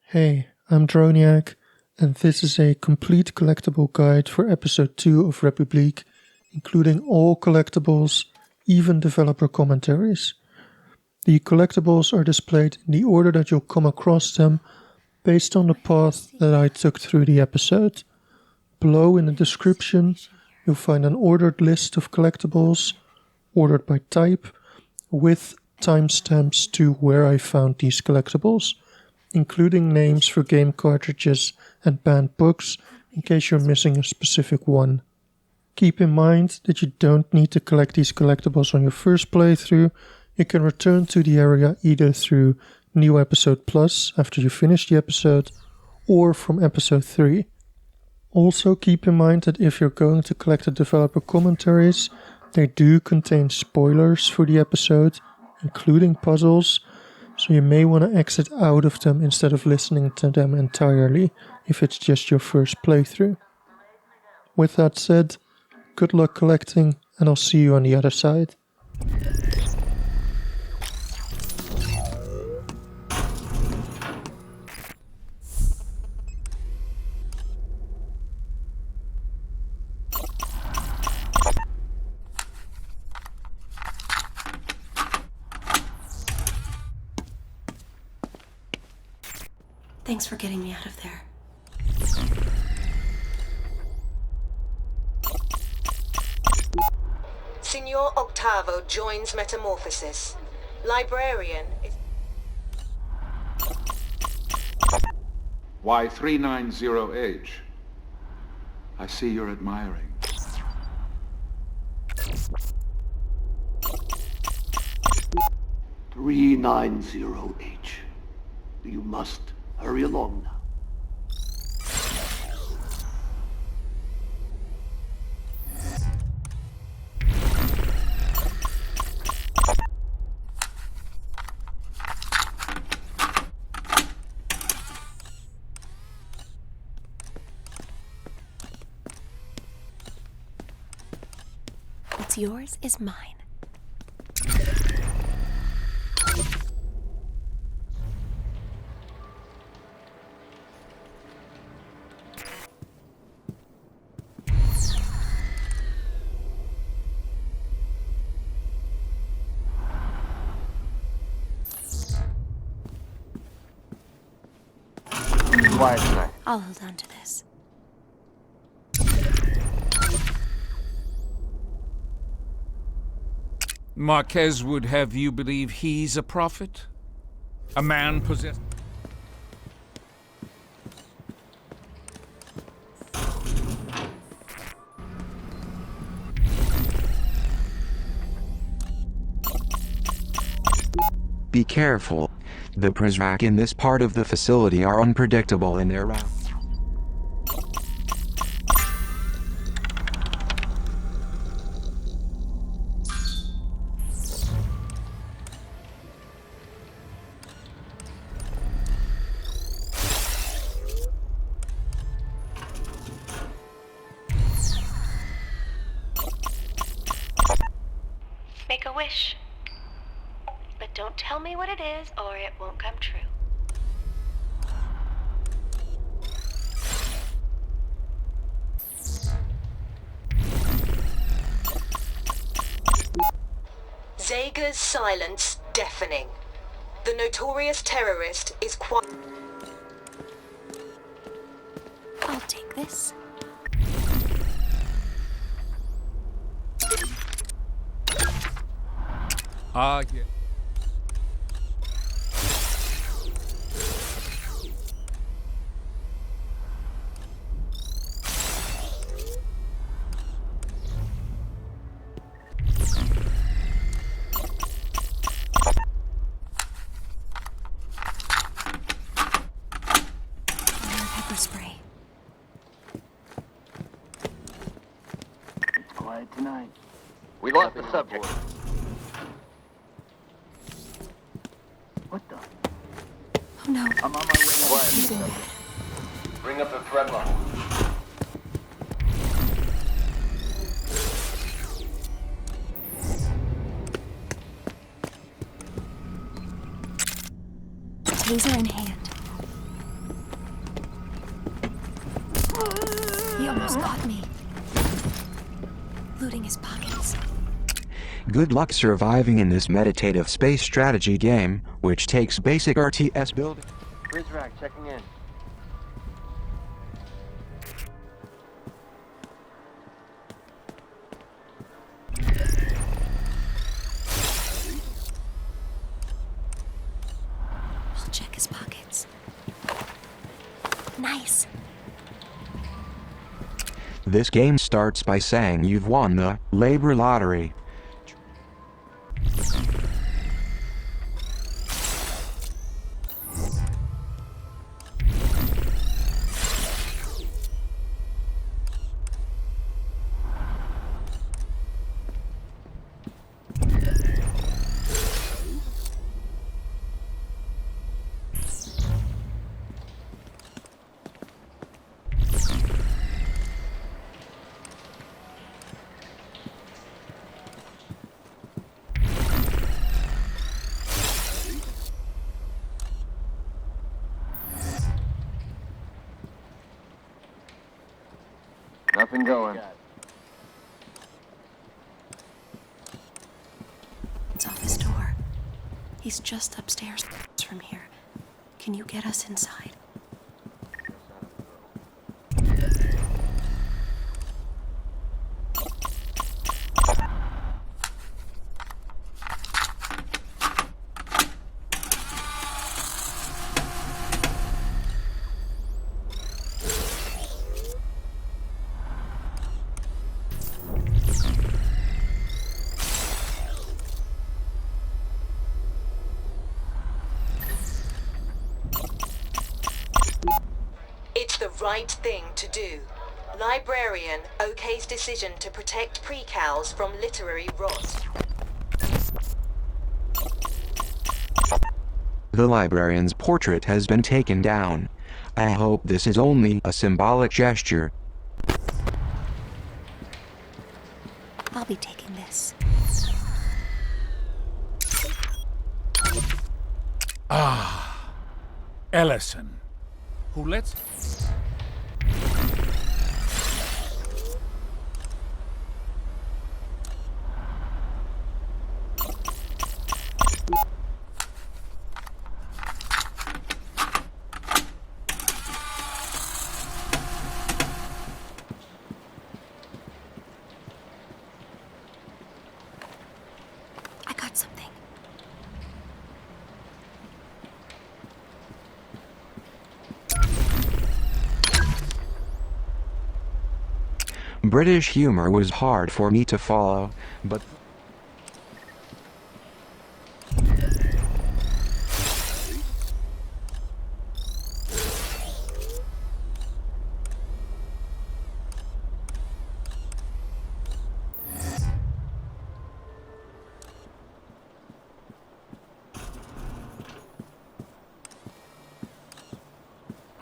Hey, I'm Droniak, and this is a complete collectible guide for episode 2 of Republique, including all collectibles, even developer commentaries. The collectibles are displayed in the order that you'll come across them, based on the path that I took through the episode. Below in the description, you'll find an ordered list of collectibles, ordered by type, with timestamps to where I found these collectibles, including names for game cartridges and banned books in case you're missing a specific one. Keep in mind that you don't need to collect these collectibles on your first playthrough. You can return to the area either through New Episode Plus after you finish the episode, or from Episode 3. Also keep in mind that if you're going to collect the developer commentaries, they do contain spoilers for the episode, including puzzles, so you may want to exit out of them instead of listening to them entirely if it's just your first playthrough. With that said, good luck collecting, and I'll see you on the other side. Thanks for getting me out of there. Signor Octavo joins Metamorphosis. Librarian is... Y390H. I see you're admiring. "390H. You must hurry along now." What's yours is mine. Quiet tonight. I'll hold on to this. Marquez would have you believe he's a prophet? A man possessed... Be careful. The Prizrak in this part of the facility are unpredictable in their route. Make a wish. But don't tell me what it is, or it won't come true. Zager's silence deafening. The notorious terrorist is quite... I'll take this. Ah, yeah. Pepper spray. It's quiet tonight. We lost the subject. What the? Oh no. I'm on my way now. Bring up the threat level. Taser in hand. He's got me. Looting his pockets. Good luck surviving in this meditative space strategy game, which takes basic RTS building. Bridge rack checking in. I'll check his pockets. Nice. This game starts by saying you've won the labor lottery. Nothing going. It's off his door. He's just upstairs from here. Can you get us inside? It's the right thing to do. Librarian OK's decision to protect precals from literary rot. The librarian's portrait has been taken down. I hope this is only a symbolic gesture. I'll be taking this. Ellison, who lets... I got something. British humor was hard for me to follow, but...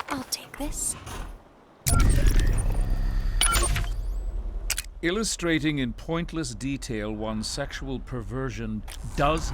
I'll take this. Illustrating in pointless detail one's sexual perversion does...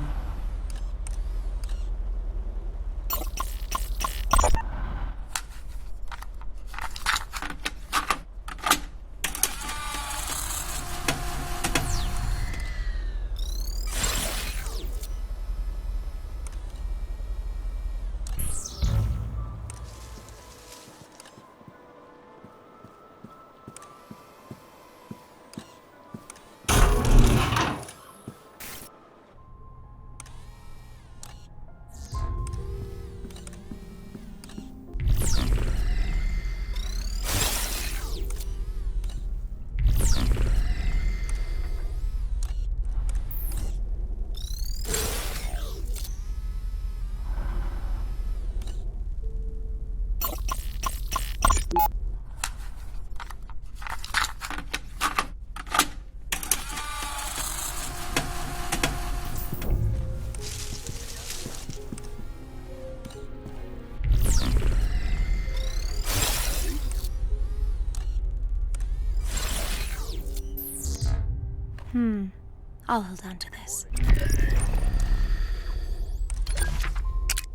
I'll hold on to this.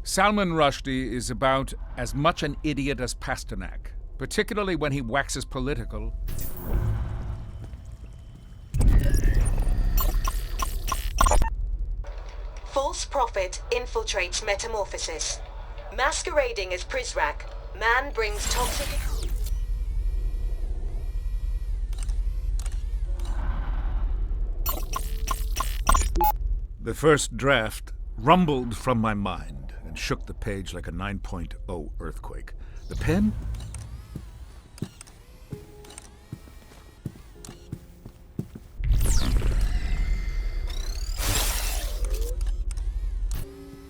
Salman Rushdie is about as much an idiot as Pasternak. particularly when he waxes political. False prophet infiltrates Metamorphosis. Masquerading as Prizrak, man brings toxic... The first draft rumbled from my mind and shook the page like a 9.0 earthquake. The pen?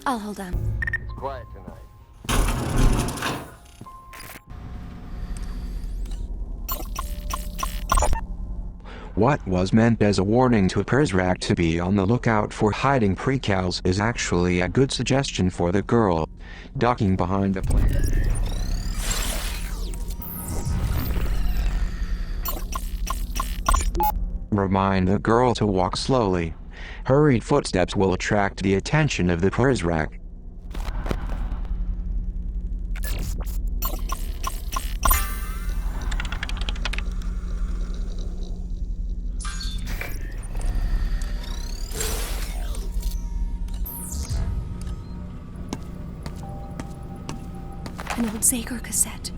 I'll hold on. It's quiet tonight. What was meant as a warning to Prizrak to be on the lookout for hiding precals is actually a good suggestion for the girl, ducking behind the plane. Remind the girl to walk slowly. Hurried footsteps will attract the attention of the Prizrak. An old Zager cassette.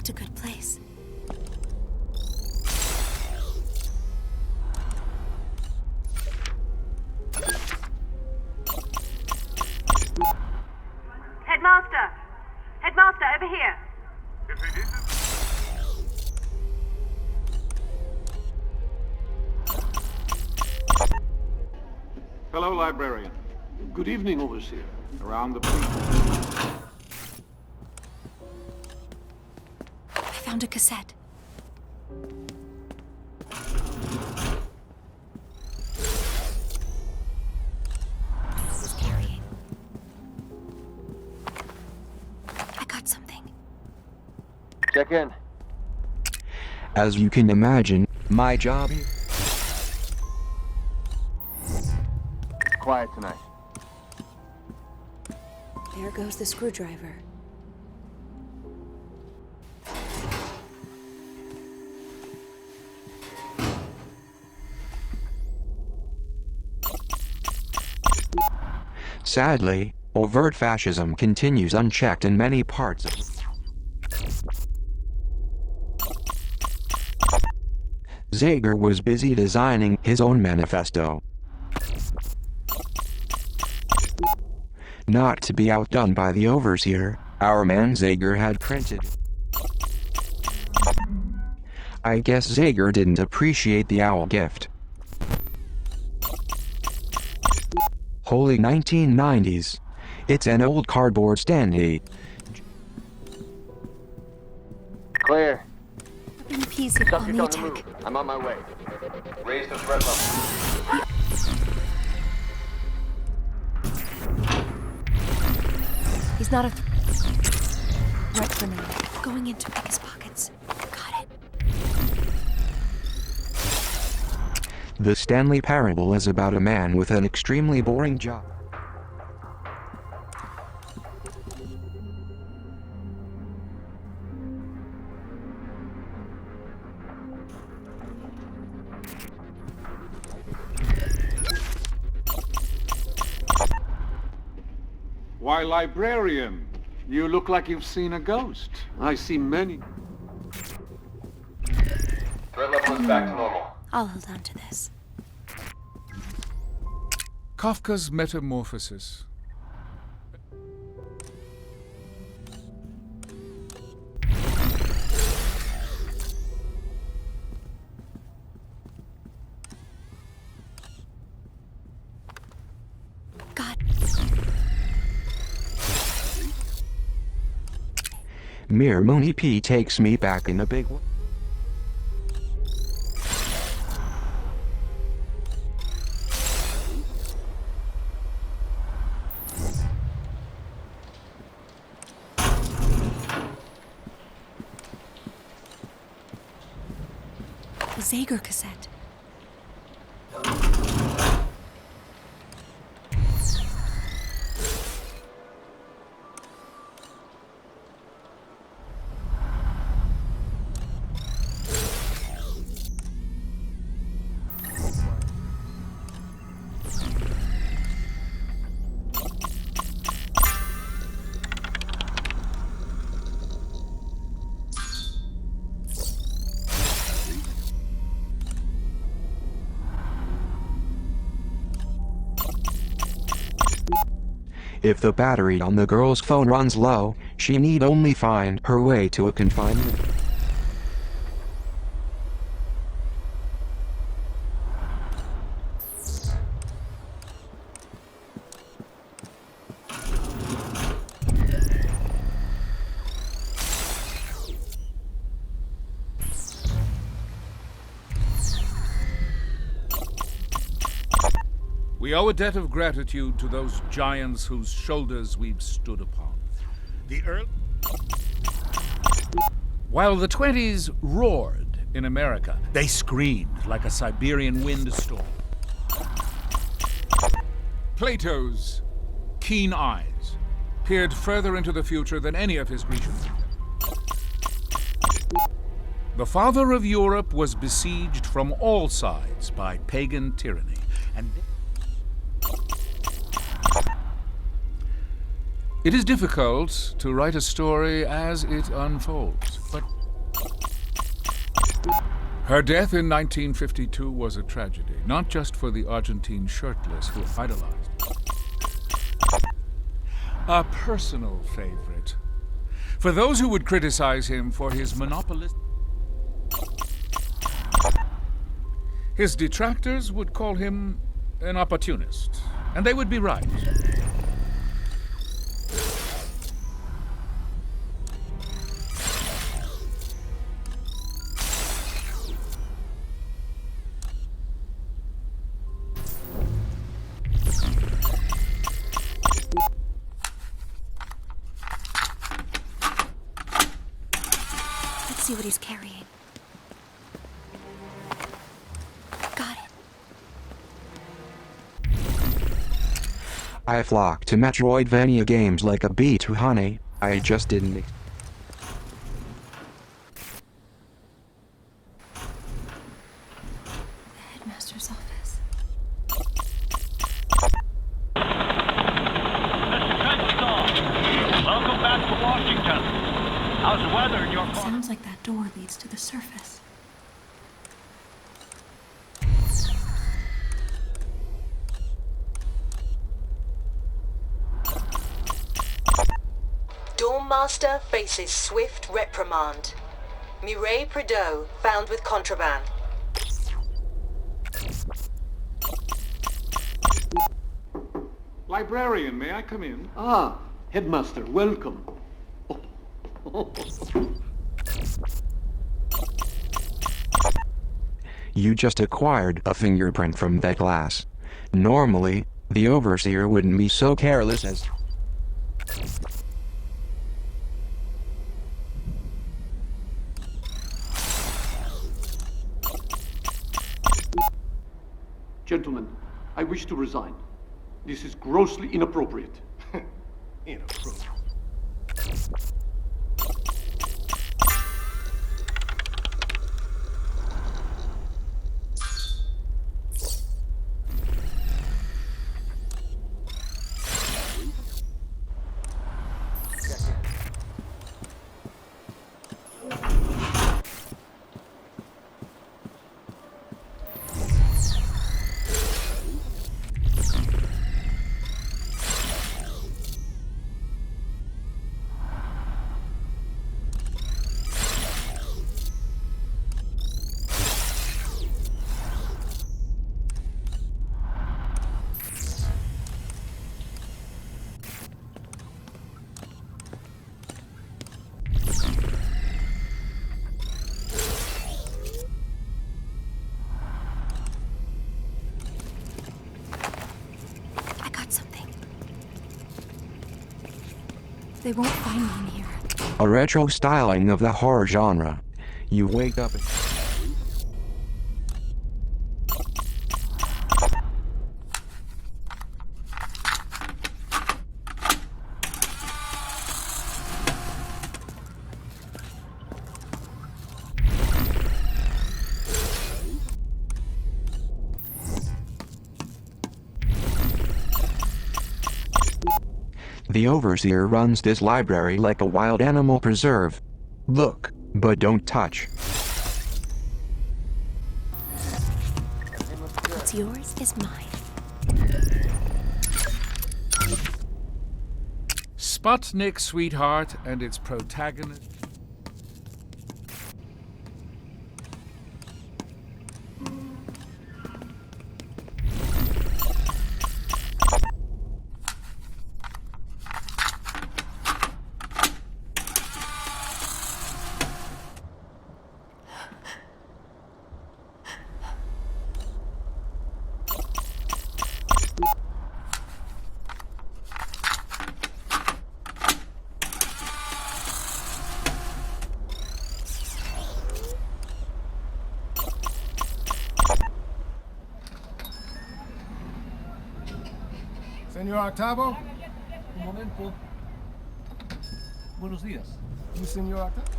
A good place. Headmaster! Headmaster, over here! Hello, librarian. Good evening, Overseer. Around the... Found a cassette. Who's carrying? I got something. Check in. As you can imagine, my job here... It's quiet tonight. There goes the screwdriver. Sadly, overt fascism continues unchecked in many parts of... Zager was busy designing his own manifesto. Not to be outdone by the Overseer, our man Zager had printed. I guess Zager didn't appreciate the owl gift. Holy 1990s. It's an old cardboard Stanley. Clear. Bring peasy on Subject the on the move. attack. I'm on my way. Raise the threat level. He's not a threat for now. Going in to pick his pockets. Got it. The Stanley Parable is about a man with an extremely boring job. Why, librarian, you look like you've seen a ghost. I see many. Threat level is back to normal. I'll hold on to this. Kafka's Metamorphosis. MirrorMoon EP takes me back in a big way. The Zager Cassette. If the battery on the girl's phone runs low, she need only find her way to a confinement. We owe a debt of gratitude to those giants whose shoulders we've stood upon. While the 20s roared in America, they screamed like a Siberian windstorm. Plato's keen eyes peered further into the future than any of his Grecians. The father of Europe was besieged from all sides by pagan tyranny, and it is difficult to write a story as it unfolds, but her death in 1952 was a tragedy, not just for the Argentine shirtless who idolized, a personal favorite for those who would criticize him for his monopolistic. His detractors would call him an opportunist, and they would be right. Let's see what he's carrying. Got it. I flock to Metroidvania games like a bee to honey. I just didn't. The headmaster's office. Welcome back to Washington. How's the weather in your corner? Sounds like that door leads to the surface. Dawnmaster faces swift reprimand. Mireille Prideaux found with contraband. Librarian, may I come in? Ah, Headmaster, welcome. You just acquired a fingerprint from that glass. Normally, the overseer wouldn't be so careless as... Gentlemen, I wish to resign. This is grossly inappropriate. Inappropriate. They won't find me in here. A retro styling of the horror genre. You wake up. The overseer runs this library like a wild animal preserve. Look, but don't touch. What's yours is mine. Sputnik, Sweetheart, and its protagonist. Señor Octavo, un momento. Buenos días. You, Señor Octavo?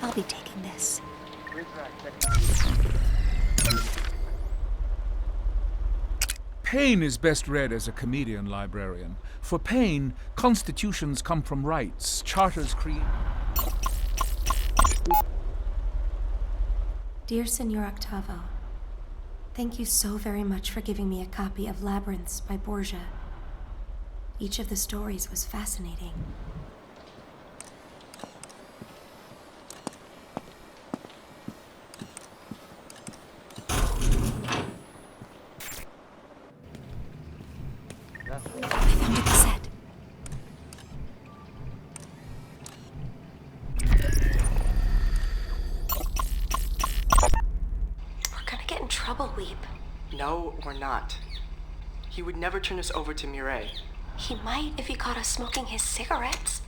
I'll be taking this. Paine is best read as a comedian librarian. For Paine, constitutions come from rights, charters create. Dear Senor Octavo, thank you so very much for giving me a copy of Labyrinths by Borgia. Each of the stories was fascinating. I found a cassette. Trouble, Weep. No, we're not. He would never turn us over to Mireille. He might if he caught us smoking his cigarettes.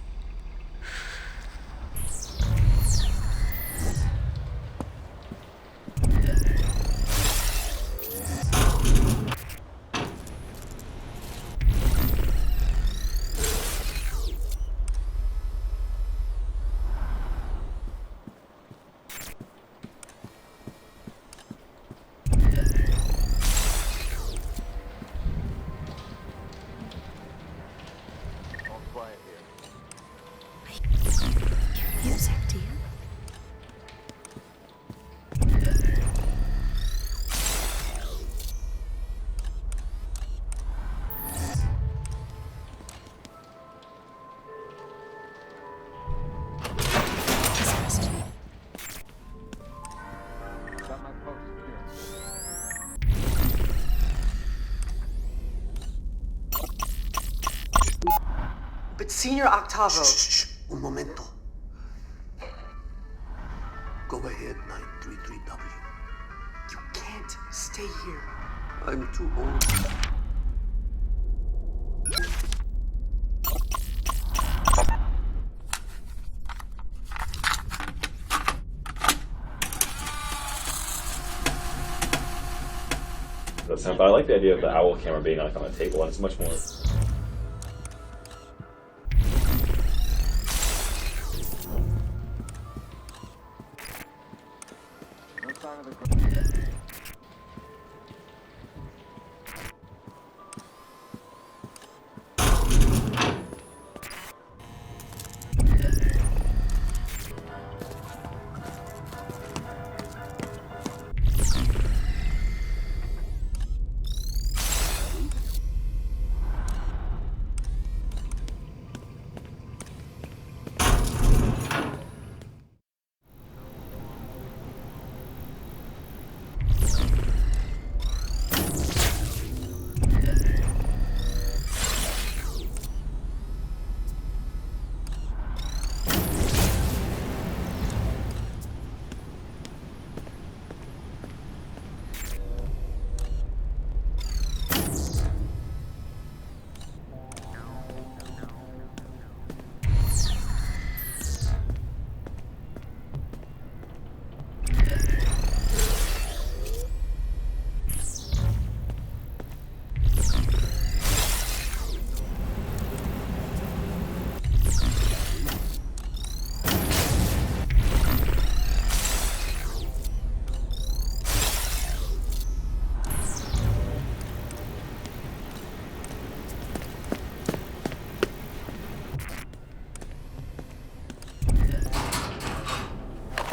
But Senor Octavo... Shh, un momento. Go ahead, 933W. You can't stay here. I'm too old. But I like the idea of the owl camera being like on a table, and it's much more.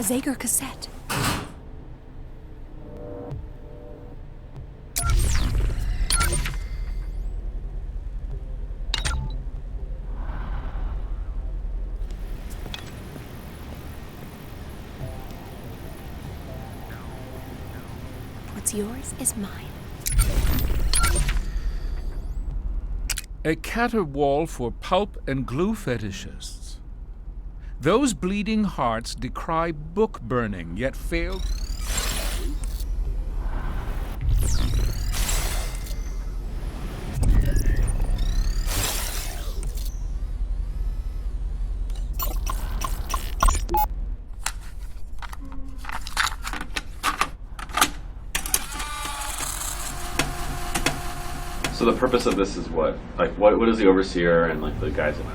A Zager Cassette. What's yours is mine. A caterwaul for pulp and glue fetishists. Those bleeding hearts decry book burning, yet fail. So the purpose of this is what? Like, what is the overseer and like the guys in it?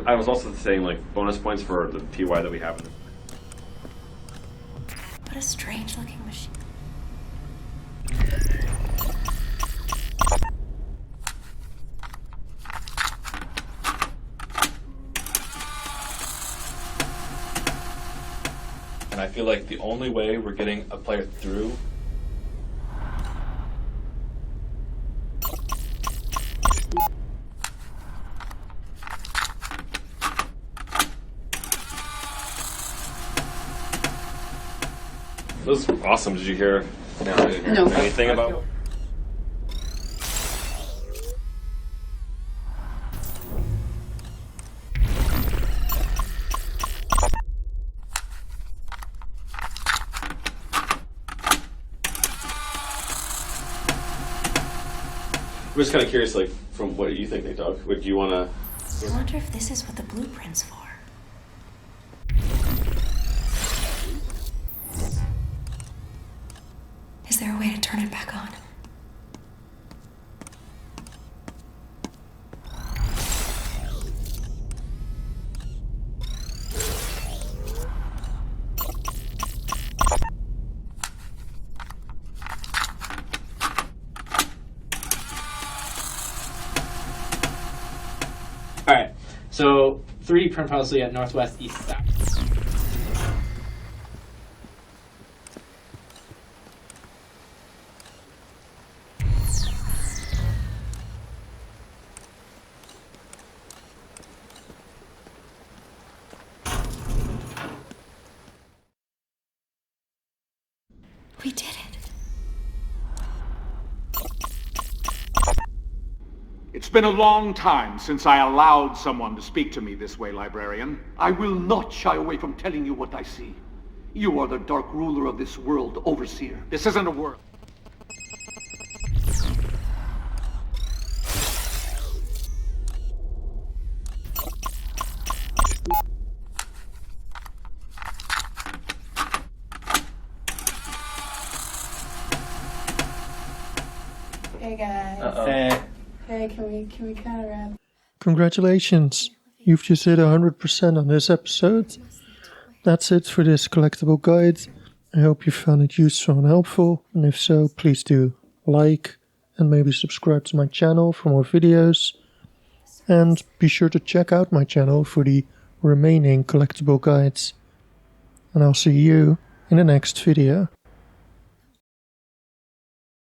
I was also saying, like, bonus points for the TY that we have. What a strange-looking machine. And I feel like the only way we're getting a player through This was awesome. Did you hear anything about? I'm just kind of curious, like, from what you think, Doug. Would you want to? I wonder if this is what the blueprint's for. Is there a way to turn it back on? Alright, so 3 print policy at northwest, east, south. We did it. It's been a long time since I allowed someone to speak to me this way, librarian. I will not shy away from telling you what I see. You are the dark ruler of this world, Overseer. This isn't a world. Hey guys. Hey. Hey, can we kind of wrap? Congratulations, you've just hit 100% on this episode. That's it for this collectible guide. I hope you found it useful and helpful, and if so, please do like and maybe subscribe to my channel for more videos. And be sure to check out my channel for the remaining collectible guides. And I'll see you in the next video.